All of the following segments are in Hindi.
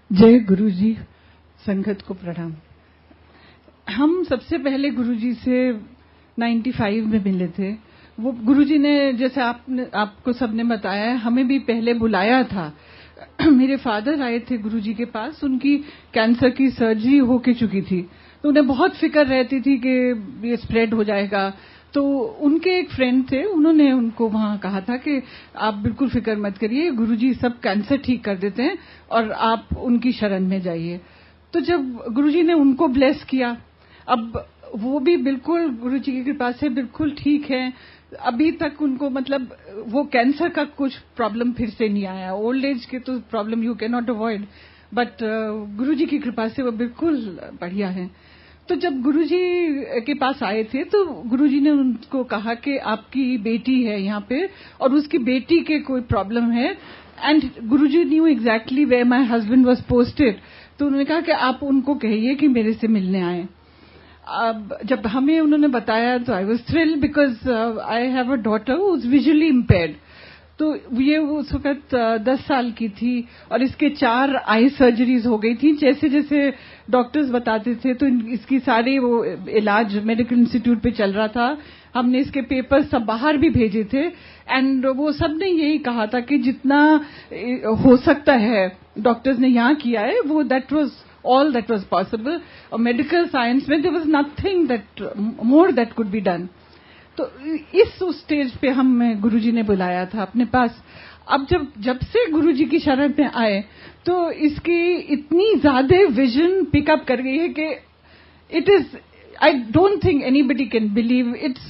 जय गुरुजी, संगत को प्रणाम। हम सबसे पहले गुरुजी से 95 में मिले थे। वो गुरुजी ने, जैसे आपको सबने बताया, हमें भी पहले बुलाया था। मेरे फादर आए थे गुरुजी के पास, उनकी कैंसर की सर्जरी होके चुकी थी, तो उन्हें बहुत फिक्र रहती थी कि ये स्प्रेड हो जाएगा। तो उनके एक फ्रेंड थे, उन्होंने उनको वहां कहा था कि आप बिल्कुल फिक्र मत करिए, गुरुजी सब कैंसर ठीक कर देते हैं और आप उनकी शरण में जाइए। तो जब गुरुजी ने उनको ब्लेस किया, अब वो भी बिल्कुल गुरुजी की कृपा से बिल्कुल ठीक है। अभी तक उनको मतलब वो कैंसर का कुछ प्रॉब्लम फिर से नहीं आया। ओल्ड एज के तो problem you can not avoid, but Guruji की कृपा से वो बिल्कुल बढ़िया है। तो जब गुरुजी के पास आए थे तो गुरुजी ने उनको कहा कि आपकी बेटी है यहाँ पे और उसकी बेटी के कोई प्रॉब्लम है, and Guruji knew exactly where my husband was posted. तो उन्होंने कहा कि आप उनको कहिए कि मेरे से मिलने आए। अब जब हमें उन्होंने बताया तो I was thrilled because I have a daughter who is visually impaired. तो ये उस वक्त 10 साल की थी और इसके 4 आई सर्जरीज हो गई थी। जैसे जैसे डॉक्टर्स बताते थे तो इसकी सारी वो इलाज मेडिकल इंस्टीट्यूट पे चल रहा था। हमने इसके पेपर्स सब बाहर भी भेजे थे, एंड वो सब ने यही कहा था कि जितना हो सकता है डॉक्टर्स ने यहाँ किया है, वो that was all that was possible. और मेडिकल साइंस में there was nothing that more that could be done. तो इस स्टेज पे हम गुरुजी ने बुलाया था अपने पास। अब जब से गुरुजी की शरण में आए तो इसकी इतनी ज्यादा विजन पिकअप कर गई है कि it is, I don't think anybody can believe it's.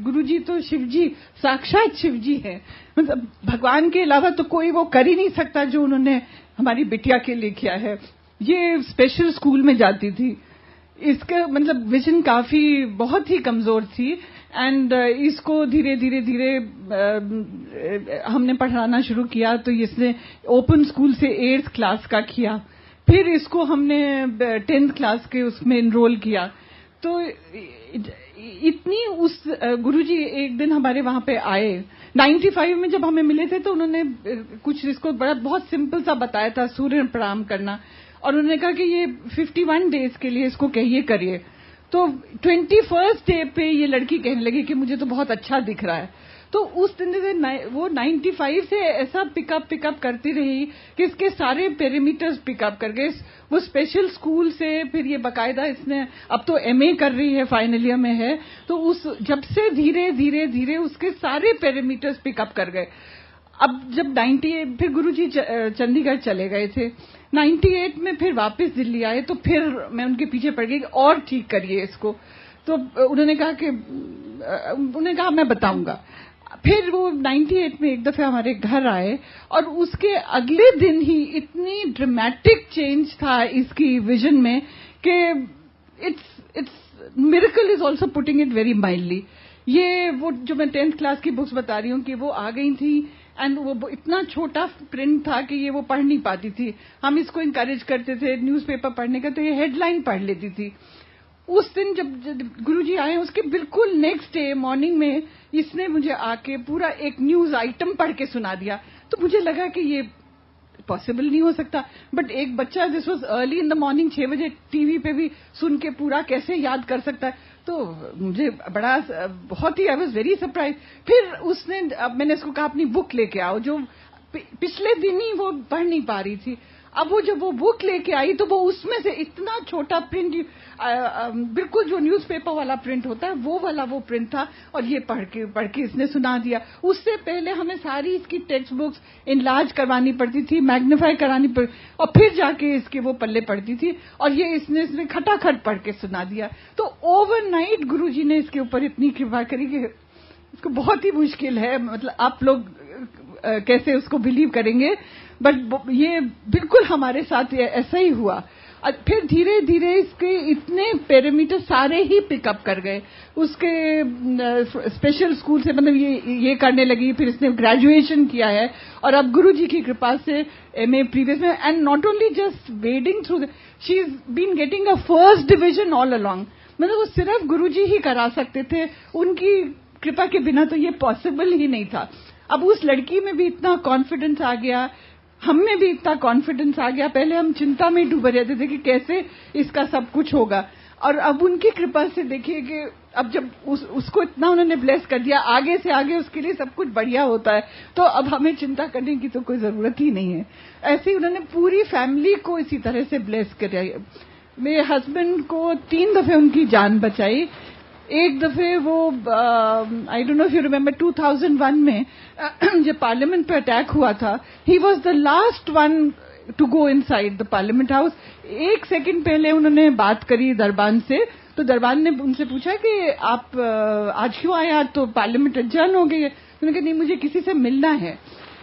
Guruji तो शिवजी, साक्षात शिवजी है। मतलब भगवान के अलावा तो कोई वो कर ही नहीं सकता जो उन्होंने हमारी बिटिया के लिए किया है। ये स्पेशल स्कूल में जाती थी, इसका मतलब विजन काफी बहुत ही कमजोर थी, एंड इसको धीरे धीरे हमने पढ़ाना शुरू किया। तो इसने ओपन स्कूल से 8th क्लास का किया, फिर इसको हमने 10th क्लास के उसमें एनरोल किया। तो इतनी उस गुरुजी एक दिन हमारे वहां पे आए 95 में, जब हमें मिले थे तो उन्होंने कुछ इसको बहुत सिंपल सा बताया था, सूर्य प्रणाम करना। और उन्होंने कहा कि ये 51 डेज के लिए इसको कहिए करिए। तो 21st डे पे ये लड़की कहने लगी कि मुझे तो बहुत अच्छा दिख रहा है। तो उस दिन से वो 95 से ऐसा पिकअप करती रही कि इसके सारे पैरामीटर्स पिकअप कर गए। वो स्पेशल स्कूल से फिर ये बकायदा इसने अब तो MA कर रही है, फाइनल ईयर में है। तो उस जब से धीरे धीरे उसके सारे पैरामीटर्स पिकअप कर गए। अब जब 98 फिर गुरुजी चंडीगढ़ चले गए थे, 98 में फिर वापस दिल्ली आए, तो फिर मैं उनके पीछे पड़ गई कि और ठीक करिए इसको। तो उन्होंने कहा मैं बताऊंगा। फिर वो 98 में एक दफे हमारे घर आए और उसके अगले दिन ही इतनी ड्रामेटिक चेंज था इसकी विजन में कि it's miracle is also putting it very mildly. ये वो जो मैं 10th क्लास की बुक्स बता रही हूँ कि वो आ गई थी, एंड वो इतना छोटा प्रिंट था कि ये वो पढ़ नहीं पाती थी। हम इसको इंकरेज करते थे न्यूज़पेपर पढ़ने का, तो ये हेडलाइन पढ़ लेती थी। उस दिन जब गुरुजी आए उसके बिल्कुल नेक्स्ट डे मॉर्निंग में इसने मुझे आके पूरा एक न्यूज आइटम पढ़ के सुना दिया। तो मुझे लगा कि ये पॉसिबल नहीं हो सकता, बट एक बच्चा this was early in the morning 6 बजे टीवी पे भी सुन के पूरा कैसे याद कर सकता है। तो मुझे बहुत ही आई वाज वेरी सरप्राइज। फिर उसने, अब मैंने इसको कहा अपनी बुक लेके आओ, जो पिछले दिन ही वो पढ़ नहीं पा रही थी। अब वो जब वो बुक लेके आई तो वो उसमें से इतना छोटा प्रिंट, बिल्कुल जो न्यूज़पेपर वाला प्रिंट होता है वो वाला वो प्रिंट था, और ये पढ़ के इसने सुना दिया। उससे पहले हमें सारी इसकी टेक्स्ट बुक्स इनलार्ज करवानी पड़ती थी, मैग्नीफाई करानी पड़ती, और फिर जाके इसके वो पल्ले पड़ती थी, और ये इसने खटाखट पढ़ के सुना दिया। तो ओवरनाइट गुरुजी ने इसके ऊपर इतनी कृपा करी कि इसको बहुत ही मुश्किल है, मतलब आप लोग कैसे उसको बिलीव करेंगे, बट ये बिल्कुल हमारे साथ ऐसा ही हुआ। फिर धीरे धीरे इसके इतने पैरामीटर सारे ही पिकअप कर गए उसके स्पेशल स्कूल से, मतलब ये करने लगी। फिर इसने ग्रेजुएशन किया है और अब गुरुजी की कृपा से MA प्रीवियस में, and not only just wading through, she is been getting a first division all along. मतलब वो सिर्फ गुरुजी ही करा सकते थे, उनकी कृपा के बिना तो ये पॉसिबल ही नहीं था। अब उस लड़की में भी इतना कॉन्फिडेंस आ गया, हम में भी इतना कॉन्फिडेंस आ गया। पहले हम चिंता में डूबे रहते थे कि कैसे इसका सब कुछ होगा, और अब उनकी कृपा से देखिए कि अब जब उसको इतना उन्होंने ब्लेस कर दिया, आगे से आगे उसके लिए सब कुछ बढ़िया होता है, तो अब हमें चिंता करने की तो कोई जरूरत ही नहीं है। ऐसे ही उन्होंने पूरी फैमिली को इसी तरह से ब्लेस किया। मेरे हस्बैंड को 3 दफे उनकी जान बचाई। एक दफे वो I don't know if you remember 2001 में जब पार्लियामेंट पे अटैक हुआ था, he was the last one to go inside the parliament house. 1 second पहले उन्होंने बात करी दरबान से, तो दरबान ने उनसे पूछा कि आप आज क्यों आए, आज तो पार्लियामेंट एडजर्न हो गई है। उन्होंने कहा नहीं, मुझे किसी से मिलना है।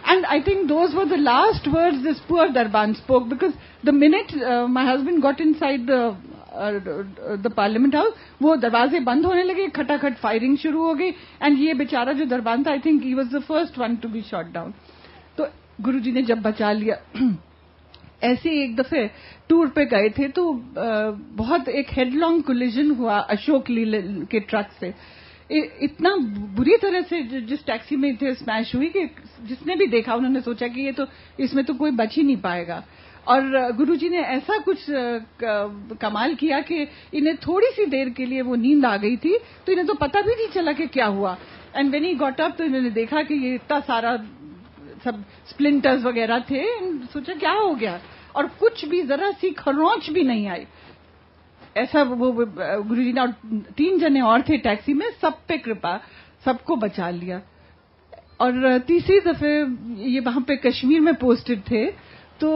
And I think those were the last words this poor Darban spoke, because the minute my husband got inside the parliament house, वो दरवाजे बंद होने लगे, खटाखट फायरिंग शुरू हो गई, and ये बेचारा जो दरबान था, I think he was the first one to be shot down. तो गुरुजी ने जब बचा लिया। ऐसे एक दफे टूर पे गए थे, तो बहुत एक हेडलॉन्ग कोलिजन हुआ अशोक लीलैंड के ट्रक से। इतना बुरी तरह से जिस टैक्सी में थे स्मैश हुई कि जिसने भी देखा उन्होंने सोचा कि ये तो इसमें तो कोई बच ही नहीं पाएगा। और गुरुजी ने ऐसा कुछ कमाल किया कि इन्हें थोड़ी सी देर के लिए वो नींद आ गई थी, तो इन्हें तो पता भी नहीं चला कि क्या हुआ। And when he got up, तो इन्होंने देखा कि ये इतना सारा सब स्प्लिंटर्स वगैरह थे। सोचा क्या हो गया, और कुछ भी जरा सी खरोंच भी नहीं आई। ऐसा वो गुरुजी ने, और 3 जने और थे टैक्सी में, सब पे कृपा, सबको बचा लिया। और तीसरी दफे ये वहां पे कश्मीर में पोस्टेड थे, तो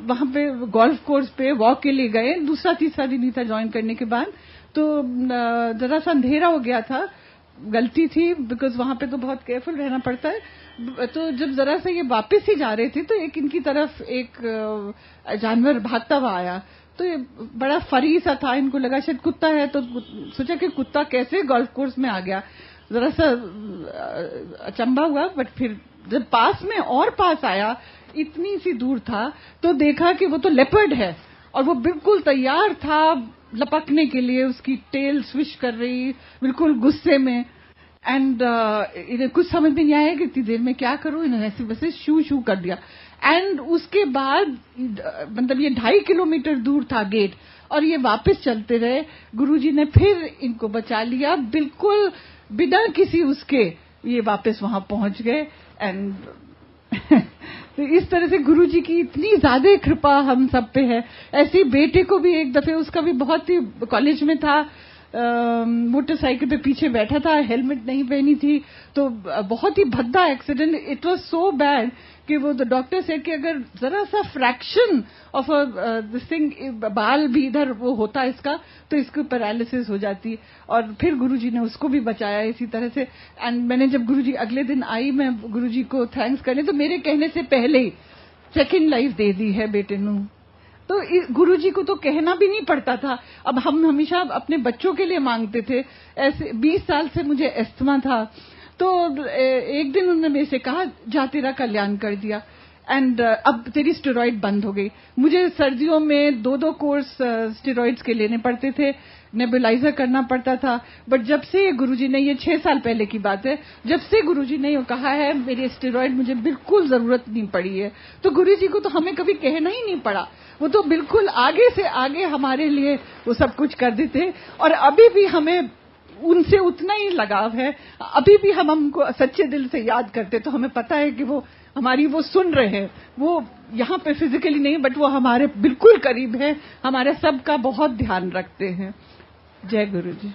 वहां पे गोल्फ कोर्स पे वॉक के लिए गए। दूसरा तीसरा दिन ही था ज्वाइन करने के बाद, तो जरा सा अंधेरा हो गया था। गलती थी, बिकॉज वहां पे तो बहुत केयरफुल रहना पड़ता है। तो जब जरा सा ये वापस ही जा रहे थे, तो एक इनकी तरफ एक जानवर भागता हुआ आया। तो ये बड़ा फरी सा था, इनको लगा शायद कुत्ता है, तो सोचा कि कुत्ता कैसे गोल्फ कोर्स में आ गया। जरा सा अचंभा हुआ, बट फिर जब पास में और पास आया, इतनी सी दूर था, तो देखा कि वो तो लेपर्ड है, और वो बिल्कुल तैयार था लपकने के लिए। उसकी टेल स्विश कर रही, बिल्कुल गुस्से में। एंड इन्हें कुछ समझ में नहीं आया कि इतनी देर में क्या करूं। इन्होंने ऐसे वैसे शू शू कर दिया। एंड उसके बाद मतलब ये 2.5 किलोमीटर दूर था गेट, और ये वापस चलते रहे। गुरुजी ने फिर इनको बचा लिया, बिल्कुल बिना किसी उसके ये वापस वहां पहुंच गए। एंड तो इस तरह से गुरुजी की इतनी ज्यादा कृपा हम सब पे है। ऐसे ही बेटे को भी एक दफे, उसका भी बहुत ही, कॉलेज में था, मोटरसाइकिल पे पीछे बैठा था, हेलमेट नहीं पहनी थी, तो बहुत ही भद्दा accident. It was so bad कि वो द डॉक्टर सेड कि अगर जरा सा फ्रैक्शन ऑफ दिस थिंग, बाल भी इधर वो होता है इसका, तो इसको पैरालिसिस हो जाती। और फिर गुरुजी ने उसको भी बचाया इसी तरह से। एंड मैंने जब गुरुजी अगले दिन आई, मैं गुरुजी को थैंक्स करने, तो मेरे कहने से पहले ही सेकेंड लाइफ दे दी है बेटे ने। तो गुरुजी को तो कहना भी नहीं पड़ता था। अब हम हमेशा अपने बच्चों के लिए मांगते थे। ऐसे 20 साल से मुझे एस्थमा था, तो एक दिन उन्होंने मेरे से कहा, जा तेरा कल्याण कर दिया, एंड अब तेरी स्टेरॉइड बंद हो गई। मुझे सर्दियों में 2-2 कोर्स स्टेरॉइड्स के लेने पड़ते थे, नेबुलाइजर करना पड़ता था। बट जब से गुरुजी ने, ये 6 साल पहले की बात है, जब से गुरुजी ने ये कहा है, मेरी स्टेरॉइड मुझे बिल्कुल जरूरत नहीं पड़ी है। तो गुरुजी को तो हमें कभी कहना ही नहीं पड़ा, वो तो बिल्कुल आगे से आगे हमारे लिए वो सब कुछ कर देते। और अभी भी हमें उनसे उतना ही लगाव है। अभी भी हम हमको सच्चे दिल से याद करते, तो हमें पता है कि वो हमारी वो सुन रहे हैं। वो यहाँ पे फिजिकली नहीं, बट वो हमारे बिल्कुल करीब है, हमारे सबका बहुत ध्यान रखते हैं। जय गुरु जी।